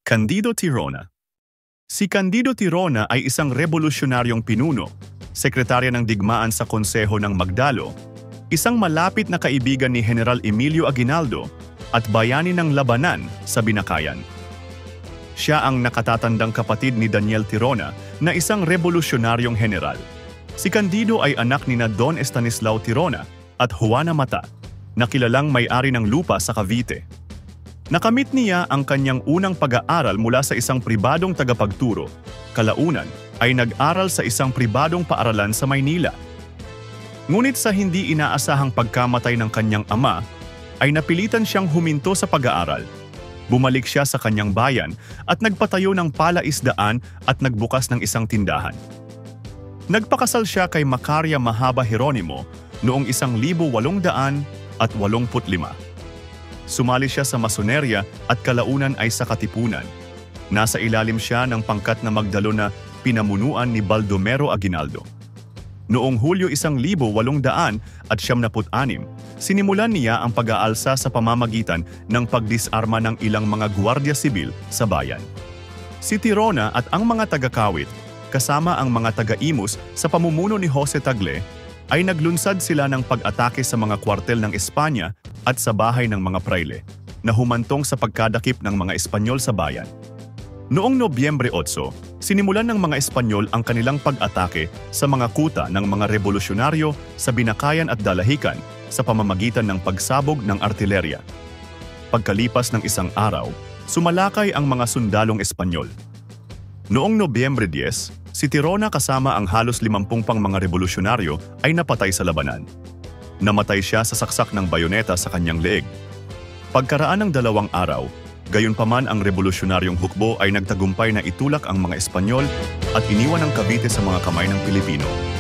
Candido Tirona. Si Candido Tirona ay isang revolusyonaryong pinuno, sekretarya ng digmaan sa Konseho ng Magdalo, isang malapit na kaibigan ni General Emilio Aguinaldo at bayani ng labanan sa Binakayan. Siya ang nakatatandang kapatid ni Daniel Tirona na isang revolusyonaryong general. Si Candido ay anak ni Don Estanislao Tirona at Juana Mata, na kilalang may-ari ng lupa sa Cavite. Nakamit niya ang kanyang unang pag-aaral mula sa isang pribadong tagapagturo. Kalaunan ay nag-aral sa isang pribadong paaralan sa Maynila. Ngunit sa hindi inaasahang pagkamatay ng kanyang ama, ay napilitan siyang huminto sa pag-aaral. Bumalik siya sa kanyang bayan at nagpatayo ng palaisdaan at nagbukas ng isang tindahan. Nagpakasal siya kay Macaria Mahaba Jeronimo noong 1885. Sumali siya sa masonerya at kalaunan ay sa Katipunan. Nasa ilalim siya ng pangkat na Magdalo na pinamunuan ni Baldomero Aguinaldo. Noong Hulyo 1876, sinimulan niya ang pag-aalsa sa pamamagitan ng pagdisarma ng ilang mga gwardiya sibil sa bayan. Si Tirona at ang mga taga-Kawit, kasama ang mga taga-Imus sa pamumuno ni Jose Tagle, ay naglunsad sila ng pag-atake sa mga kwartel ng Espanya at sa bahay ng mga prayle, na humantong sa pagkadakip ng mga Espanyol sa bayan. Noong Nobyembre 8, sinimulan ng mga Espanyol ang kanilang pag-atake sa mga kuta ng mga revolusyonaryo sa Binakayan at Dalahican sa pamamagitan ng pagsabog ng artilerya. Pagkalipas ng isang araw, sumalakay ang mga sundalong Espanyol. Noong Nobyembre 10, si Tirona kasama ang halos 50 pang mga revolusyonaryo ay napatay sa labanan. Namatay siya sa saksak ng bayoneta sa kanyang leeg. Pagkaraan ng 2 araw, gayunpaman ang revolusyonaryong hukbo ay nagtagumpay na itulak ang mga Espanyol at iniwan ang Cavite sa mga kamay ng Pilipino.